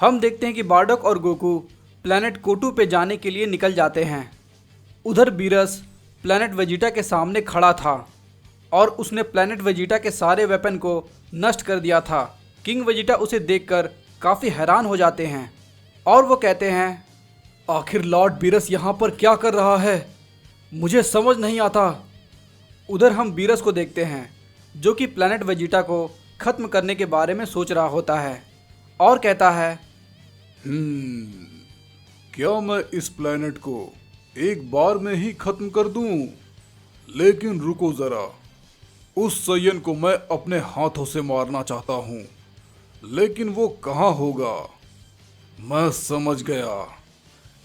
हम देखते हैं कि बार्डोक और गोकू प्लैनेट कोटू पे जाने के लिए निकल जाते हैं। उधर बीरस प्लैनेट वेजिटा के सामने खड़ा था और उसने प्लैनेट वेजिटा के सारे वेपन को नष्ट कर दिया था। किंग वेजिटा उसे देखकर काफ़ी हैरान हो जाते हैं और वो कहते हैं, आखिर लॉर्ड बीरस यहाँ पर क्या कर रहा है, मुझे समझ नहीं आता। उधर हम बीरस को देखते हैं जो कि प्लैनेट वेजिटा को ख़त्म करने के बारे में सोच रहा होता है और कहता है, क्या मैं इस प्लैनेट को एक बार में ही खत्म कर दूं? लेकिन रुको जरा, उस सयन को मैं अपने हाथों से मारना चाहता हूं, लेकिन वो कहाँ होगा? मैं समझ गया,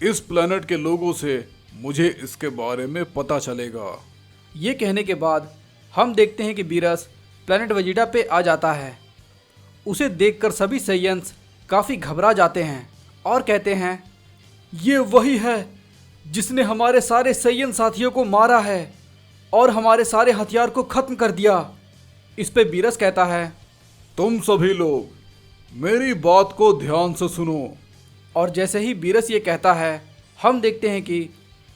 इस प्लैनेट के लोगों से मुझे इसके बारे में पता चलेगा। ये कहने के बाद हम देखते हैं कि बीरस प्लैनेट वेजिटा पे आ जाता है। उसे देखकर सभी सैयन्स काफ़ी घबरा जाते हैं और कहते हैं, ये वही है जिसने हमारे सारे सैयन साथियों को मारा है और हमारे सारे हथियार को ख़त्म कर दिया। इस पे बीरस कहता है, तुम सभी लोग मेरी बात को ध्यान से सुनो। और जैसे ही बीरस ये कहता है, हम देखते हैं कि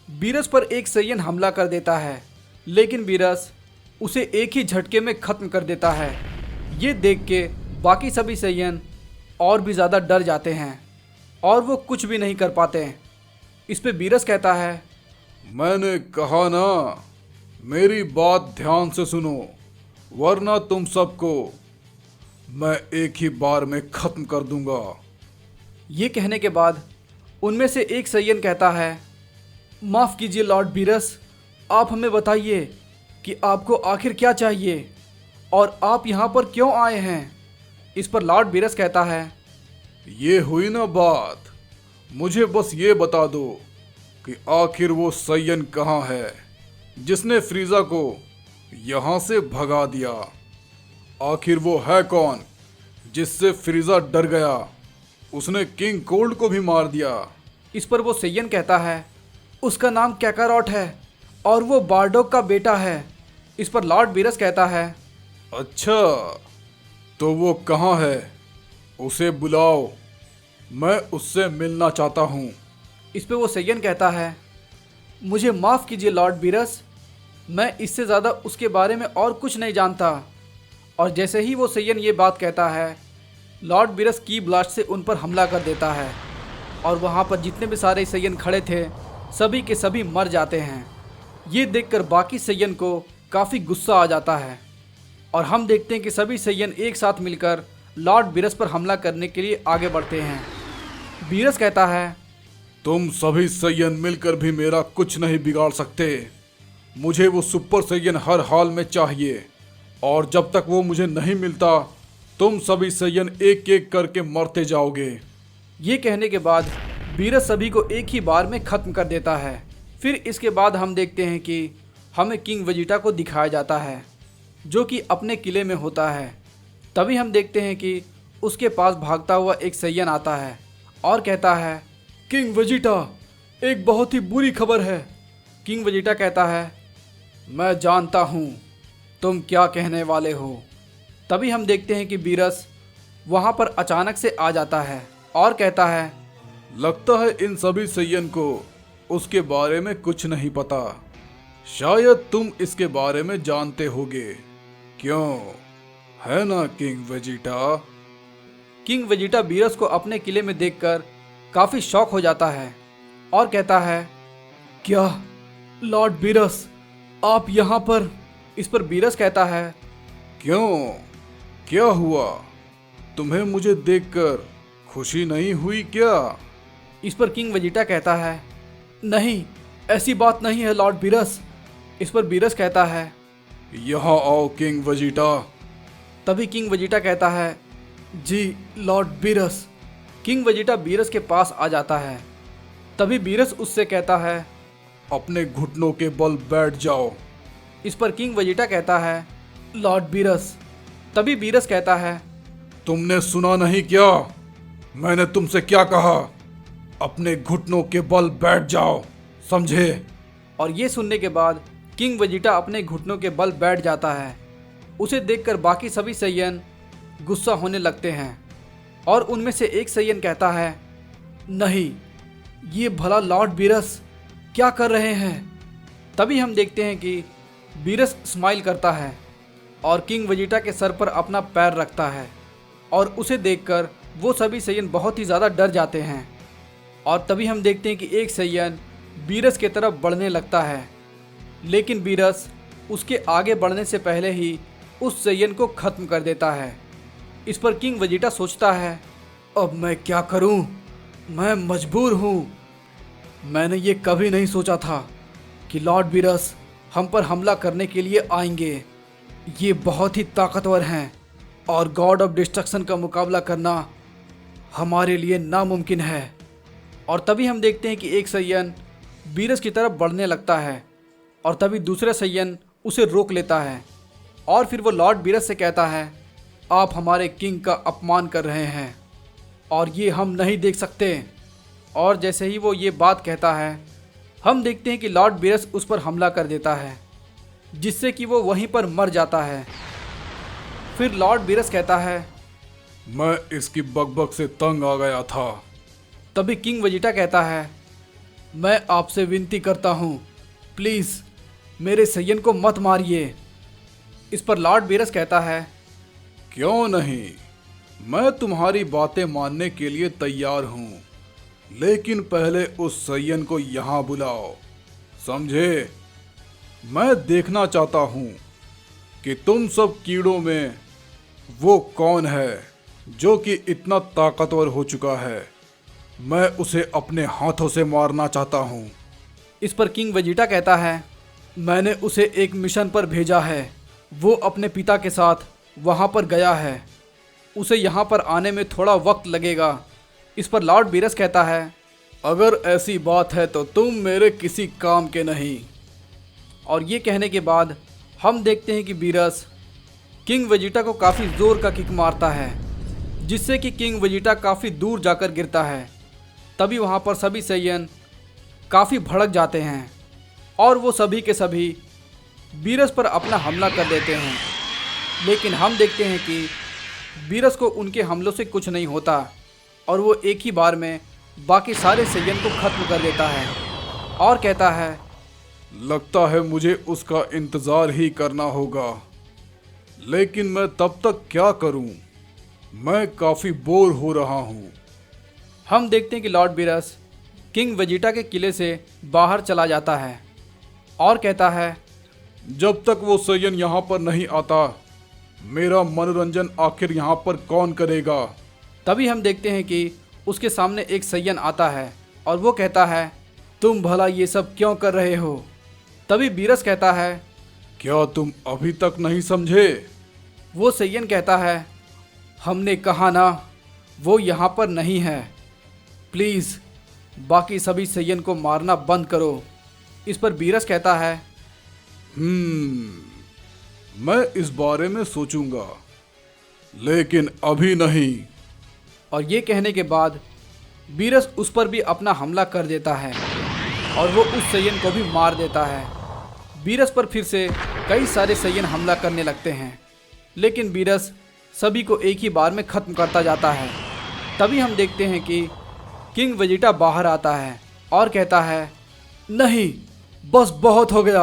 बीरस पर एक सैयन हमला कर देता है, लेकिन बीरस उसे एक ही झटके में ख़त्म कर देता है। ये देख के बाकी सभी सैयन और भी ज़्यादा डर जाते हैं और वो कुछ भी नहीं कर पाते हैं। इस पे बीरस कहता है, मैंने कहा ना, मेरी बात ध्यान से सुनो, वरना तुम सबको मैं एक ही बार में खत्म कर दूंगा। ये कहने के बाद उनमें से एक सैयन कहता है, माफ़ कीजिए लॉर्ड बीरस, आप हमें बताइए कि आपको आखिर क्या चाहिए और आप यहाँ पर क्यों आए हैं। इस पर लॉर्ड बीरस कहता है, ये हुई ना बात, मुझे बस ये बता दो कि आखिर वो सयन कहाँ है जिसने फ्रीजा को यहाँ से भगा दिया। आखिर वो है कौन जिससे फ्रीजा डर गया, उसने किंग कोल्ड को भी मार दिया। इस पर वो सैयन कहता है, उसका नाम कैकारॉट है और वो बार्डोक का बेटा है। इस पर लॉर्ड बीरस कहता है, अच्छा, तो वो कहाँ है? उसे बुलाओ, मैं उससे मिलना चाहता हूँ। इस पे वो सैयन कहता है, मुझे माफ़ कीजिए लॉर्ड बीरस, मैं इससे ज़्यादा उसके बारे में और कुछ नहीं जानता। और जैसे ही वो सैयन ये बात कहता है, लॉर्ड बीरस की ब्लास्ट से उन पर हमला कर देता है और वहाँ पर जितने भी सारे सैयन खड़े थे सभी के सभी मर जाते हैं। ये देखकर बाकी सैयन को काफ़ी गुस्सा आ जाता है और हम देखते हैं कि सभी सैयन एक साथ मिलकर लॉर्ड बीरस पर हमला करने के लिए आगे बढ़ते हैं। बीरस कहता है, तुम सभी सैयन मिलकर भी मेरा कुछ नहीं बिगाड़ सकते। मुझे वो सुपर सैयन हर हाल में चाहिए और जब तक वो मुझे नहीं मिलता तुम सभी सैयन एक एक करके मरते जाओगे। ये कहने के बाद बीरस सभी को एक ही बार में ख़त्म कर देता है। फिर इसके बाद हम देखते हैं कि हमें किंग वेजिटा को दिखाया जाता है जो कि अपने किले में होता है। तभी हम देखते हैं कि उसके पास भागता हुआ एक सैयन आता है और कहता है, किंग वेजिटा, एक बहुत ही बुरी खबर है। किंग वेजिटा कहता है, मैं जानता हूँ तुम क्या कहने वाले हो। तभी हम देखते हैं कि बीरस वहाँ पर अचानक से आ जाता है और कहता है, लगता है इन सभी सैयन को उसके बारे में कुछ नहीं पता। शायद तुम इसके बारे में जानते होगे, क्यों है ना king Vegeta? King Vegeta Beerus को अपने किले में देखकर काफ़ी शॉक हो जाता है और कहता है, क्या लॉर्ड बीरस आप यहाँ पर? इस पर बीरस कहता है, क्यों, क्या हुआ? तुम्हें मुझे देखकर खुशी नहीं हुई क्या? इस पर किंग वेजिटा कहता है, नहीं, ऐसी बात नहीं है लॉर्ड बीरस। इस पर बीरस कहता है, यहाँ आओ किंग वेजिटा। तभी किंग वेजिटा कहता है, जी lord Beerus. King Vegeta Beerus के पास आ जाता है। तभी बीरस उससे कहता है, अपने घुटनों के बल बैठ जाओ। इस पर किंग वेजिटा कहता है, लॉर्ड बीरस। तभी बीरस कहता है, तुमने सुना नहीं क्या? मैंने तुमसे क्या कहा? अपने घुटनों के बल बैठ जाओ, समझे? और ये सुनने के बाद किंग वेजिटा अपने घुटनों के बल बैठ जाता है। उसे देखकर बाकी सभी सैयन गुस्सा होने लगते हैं और उनमें से एक सैयन कहता है, नहीं, ये भला लॉर्ड बीरस क्या कर रहे हैं। तभी हम देखते हैं कि बीरस स्माइल करता है और किंग वेजिटा के सर पर अपना पैर रखता है और उसे देखकर वो सभी सैयन बहुत ही ज़्यादा डर जाते हैं। और तभी हम देखते हैं कि एक सैयन बीरस की तरफ बढ़ने लगता है, लेकिन बीरस उसके आगे बढ़ने से पहले ही उस सैयन को ख़त्म कर देता है। इस पर किंग वेजिटा सोचता है, अब मैं क्या करूं? मैं मजबूर हूं। मैंने ये कभी नहीं सोचा था कि लॉर्ड बीरस हम पर हमला करने के लिए आएंगे। ये बहुत ही ताकतवर हैं और गॉड ऑफ डिस्ट्रक्शन का मुकाबला करना हमारे लिए नामुमकिन है। और तभी हम देखते हैं कि एक सैयन बीरस की तरफ बढ़ने लगता है और तभी दूसरा सैयन उसे रोक लेता है और फिर वो लॉर्ड बीरस से कहता है, आप हमारे किंग का अपमान कर रहे हैं और ये हम नहीं देख सकते। और जैसे ही वो ये बात कहता है, हम देखते हैं कि लॉर्ड बीरस उस पर हमला कर देता है, जिससे कि वो वहीं पर मर जाता है। फिर लॉर्ड बीरस कहता है, मैं इसकी बकबक से तंग आ गया था। तभी किंग वेजिटा कहता है, मैं आपसे विनती करता हूँ, प्लीज़ मेरे सैयन को मत मारिए। इस पर लॉर्ड बीरस कहता है, क्यों नहीं, मैं तुम्हारी बातें मानने के लिए तैयार हूँ, लेकिन पहले उस सैयन को यहाँ बुलाओ, समझे? मैं देखना चाहता हूँ कि तुम सब कीड़ों में वो कौन है जो कि इतना ताकतवर हो चुका है। मैं उसे अपने हाथों से मारना चाहता हूँ। इस पर किंग वेजिटा कहता है, मैंने उसे एक मिशन पर भेजा है, वो अपने पिता के साथ वहाँ पर गया है, उसे यहाँ पर आने में थोड़ा वक्त लगेगा। इस पर लॉर्ड बीरस कहता है, अगर ऐसी बात है तो तुम मेरे किसी काम के नहीं। और ये कहने के बाद हम देखते हैं कि बीरस किंग वेजिटा को काफ़ी ज़ोर का किक मारता है, जिससे कि किंग वेजिटा काफ़ी दूर जाकर गिरता है। तभी वहाँ पर सभी सैयन काफ़ी भड़क जाते हैं और वो सभी के सभी बीरस पर अपना हमला कर देते हैं। लेकिन हम देखते हैं कि बीरस को उनके हमलों से कुछ नहीं होता और वो एक ही बार में बाकी सारे सैयन को ख़त्म कर देता है और कहता है, लगता है मुझे उसका इंतज़ार ही करना होगा, लेकिन मैं तब तक क्या करूं? मैं काफ़ी बोर हो रहा हूं। हम देखते हैं कि लॉर्ड बीरस किंग वेजिटा के किले से बाहर चला जाता है और कहता है, जब तक वो सैयन यहाँ पर नहीं आता, मेरा मनोरंजन आखिर यहाँ पर कौन करेगा? तभी हम देखते हैं कि उसके सामने एक सैयन आता है और वो कहता है, तुम भला ये सब क्यों कर रहे हो? तभी बीरस कहता है, क्या तुम अभी तक नहीं समझे? वो सैयन कहता है, हमने कहा ना, वो यहाँ पर नहीं है, प्लीज़ बाकी सभी सैयन को मारना बंद करो। इस पर बीरस कहता है, मैं इस बारे में सोचूंगा, लेकिन अभी नहीं। और ये कहने के बाद बीरस उस पर भी अपना हमला कर देता है और वो उस सैयन को भी मार देता है। बीरस पर फिर से कई सारे सैयन हमला करने लगते हैं, लेकिन बीरस सभी को एक ही बार में ख़त्म करता जाता है। तभी हम देखते हैं कि किंग वेजिटा बाहर आता है और कहता है, नहीं, बस बहुत हो गया,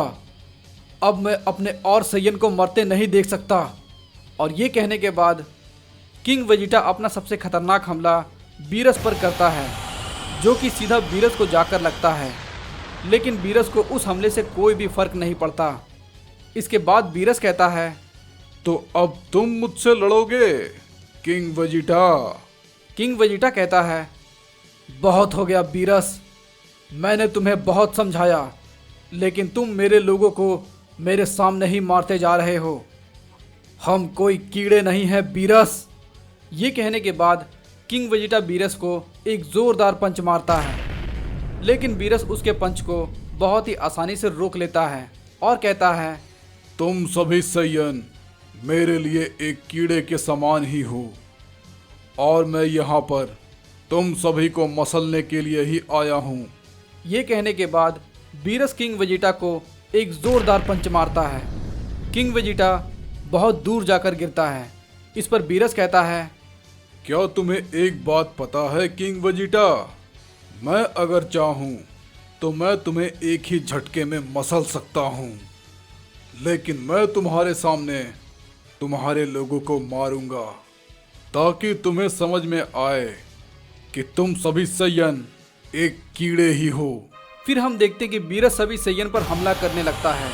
अब मैं अपने और सैयन को मरते नहीं देख सकता। और ये कहने के बाद किंग वेजिटा अपना सबसे खतरनाक हमला बीरस पर करता है, जो कि सीधा बीरस को जाकर लगता है, लेकिन बीरस को उस हमले से कोई भी फर्क नहीं पड़ता। इसके बाद बीरस कहता है, तो अब तुम मुझसे लड़ोगे किंग वेजिटा? किंग वेजिटा कहता है, बहुत हो गया बीरस, मैंने तुम्हें बहुत समझाया, लेकिन तुम मेरे लोगों को मेरे सामने ही मारते जा रहे हो। हम कोई कीड़े नहीं हैं बीरस। ये कहने के बाद किंग वेजिटा बीरस को एक ज़ोरदार पंच मारता है, लेकिन बीरस उसके पंच को बहुत ही आसानी से रोक लेता है और कहता है, तुम सभी सैयन मेरे लिए एक कीड़े के समान ही हो और मैं यहाँ पर तुम सभी को मसलने के लिए ही आया हूँ। ये कहने के बाद बीरस किंग वेजिटा को एक ज़ोरदार पंच मारता है। किंग वेजिटा बहुत दूर जाकर गिरता है। इस पर बीरस कहता है, क्या तुम्हें एक बात पता है किंग वेजिटा? मैं अगर चाहूं तो मैं तुम्हें एक ही झटके में मसल सकता हूं, लेकिन मैं तुम्हारे सामने तुम्हारे लोगों को मारूंगा ताकि तुम्हें समझ में आए कि तुम सभी सैयन एक कीड़े ही हो। फिर हम देखते कि बीरस सभी सैयन पर हमला करने लगता है।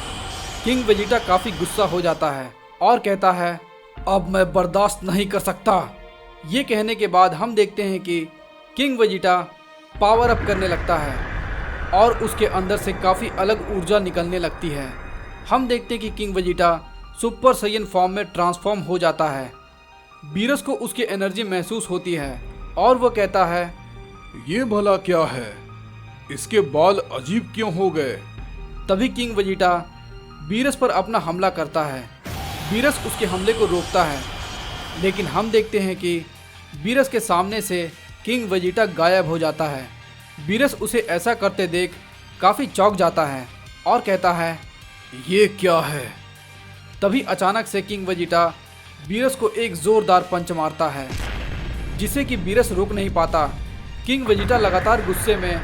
किंग वेजिटा काफी गुस्सा हो जाता है और कहता है, अब मैं बर्दाश्त नहीं कर सकता। ये कहने के बाद हम देखते हैं कि किंग वेजिटा पावर अप करने लगता है और उसके अंदर से काफ़ी अलग ऊर्जा निकलने लगती है। हम देखते हैं कि king Vegeta super Saiyan form में ट्रांसफॉर्म हो जाता है। बीरस को उसकी एनर्जी महसूस होती है और वो कहता है, ये भला क्या है? इसके बाल अजीब क्यों हो गए? तभी किंग वेजिटा बीरस पर अपना हमला करता है। बीरस उसके हमले को रोकता है, लेकिन हम देखते हैं कि बीरस के सामने से किंग वेजिटा गायब हो जाता है। बीरस उसे ऐसा करते देख काफ़ी चौंक जाता है और कहता है, ये क्या है? तभी अचानक से किंग वेजिटा बीरस को एक ज़ोरदार पंच मारता है, जिसे कि बीरस रोक नहीं पाता। किंग वेजिटा लगातार गुस्से में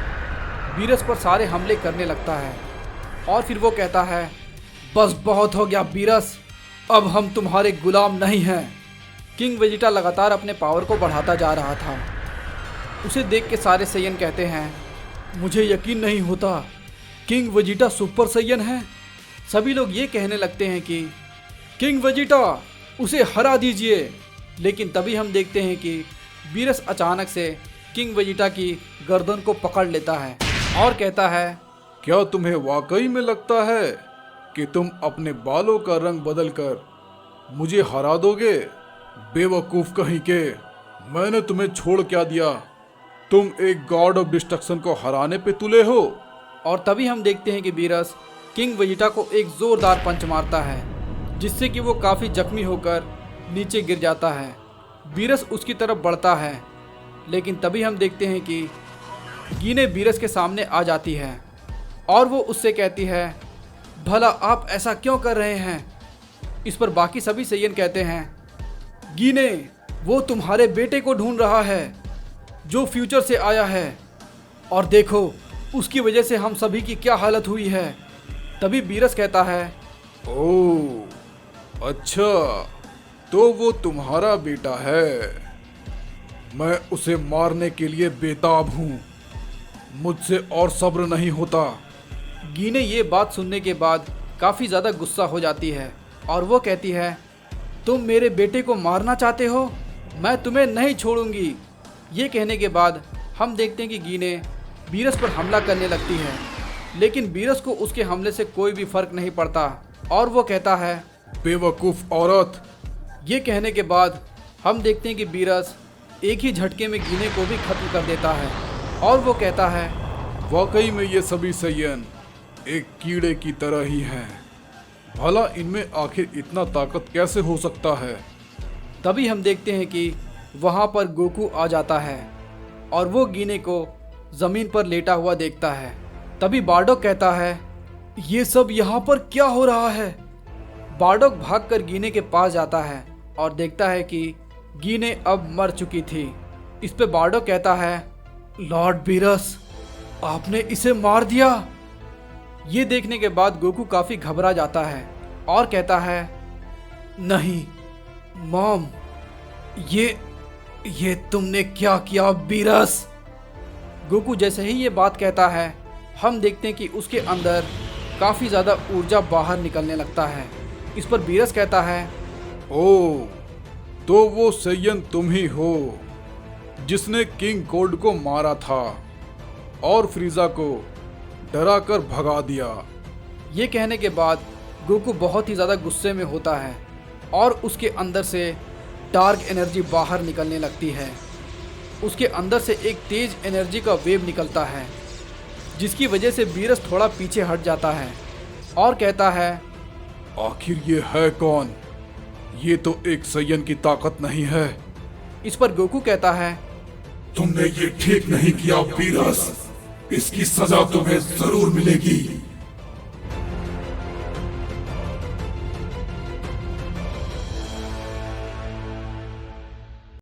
बीरस पर सारे हमले करने लगता है और फिर वो कहता है, बस बहुत हो गया बीरस, अब हम तुम्हारे गुलाम नहीं हैं। किंग वेजिटा लगातार अपने पावर को बढ़ाता जा रहा था। उसे देख के सारे सैयन कहते हैं, मुझे यकीन नहीं होता, किंग वेजिटा सुपर सैयन है। सभी लोग ये कहने लगते हैं कि किंग वेजिटा, उसे हरा दीजिए। लेकिन तभी हम देखते हैं कि बीरस अचानक से किंग वेजिटा की गर्दन को पकड़ लेता है और कहता है, क्या तुम्हें वाकई में लगता है कि तुम अपने बालों का रंग बदलकर मुझे हरा दोगे? बेवकूफ कहीं के, मैंने तुम्हें छोड़ क्या दिया? तुम एक गॉड ऑफ डिस्ट्रक्शन को हराने पे तुले हो। और तभी हम देखते हैं कि बीरस किंग वेजिटा को एक जोरदार पंच मारता है, जिससे कि वो काफ़ी जख्मी होकर नीचे गिर जाता है। बीरस उसकी तरफ बढ़ता है, लेकिन तभी हम देखते हैं कि गीने बीरस के सामने आ जाती है और वो उससे कहती है, भला आप ऐसा क्यों कर रहे हैं? इस पर बाकी सभी सैयन कहते हैं, गीने, वो तुम्हारे बेटे को ढूंढ रहा है जो फ्यूचर से आया है, और देखो उसकी वजह से हम सभी की क्या हालत हुई है। तभी बीरस कहता है, ओह अच्छा, तो वो तुम्हारा बेटा है। मैं उसे मारने के लिए बेताब हूँ, मुझसे और सब्र नहीं होता। गीने ये बात सुनने के बाद काफ़ी ज़्यादा गुस्सा हो जाती है और वो कहती है, तुम मेरे बेटे को मारना चाहते हो? मैं तुम्हें नहीं छोड़ूंगी। ये कहने के बाद हम देखते हैं कि गीने बीरस पर हमला करने लगती है, लेकिन बीरस को उसके हमले से कोई भी फर्क नहीं पड़ता और वो कहता है, बेवकूफ़ औरत। ये कहने के बाद हम देखते हैं कि बीरस एक ही झटके में गीने को भी खत्म कर देता है और वो कहता है, वाकई में ये सभी सैयन एक कीड़े की तरह ही हैं। भला इनमें आखिर इतना ताकत कैसे हो सकता है? तभी हम देखते हैं कि वहाँ पर गोकू आ जाता है और वो गीने को ज़मीन पर लेटा हुआ देखता है। तभी बार्डोक कहता है, ये सब यहाँ पर क्या हो रहा है? बार्डोक भागकर गीने के पास जाता है और देखता है कि गीने अब मर चुकी थी। इस पे बार्डोक कहता है, लॉर्ड बीरस, आपने इसे मार दिया। ये देखने के बाद गोकू काफ़ी घबरा जाता है और कहता है, नहीं मॉम, ये तुमने क्या किया बीरस? गोकू जैसे ही ये बात कहता है, हम देखते हैं कि उसके अंदर काफ़ी ज़्यादा ऊर्जा बाहर निकलने लगता है। इस पर बीरस कहता है, ओह, तो वो सैयन तुम ही हो जिसने किंग कोल्ड को मारा था और फ्रीजा को डरा कर भगा दिया। ये कहने के बाद गोकू बहुत ही ज़्यादा गुस्से में होता है और उसके अंदर से डार्क एनर्जी बाहर निकलने लगती है। उसके अंदर से एक तेज एनर्जी का वेव निकलता है, जिसकी वजह से बीरस थोड़ा पीछे हट जाता है और कहता है, आखिर ये है कौन? ये तो एक सैयन की ताकत नहीं है। इस पर गोकू कहता है, तुमने ये ठीक नहीं किया बीरस, इसकी सजा तुम्हें जरूर मिलेगी।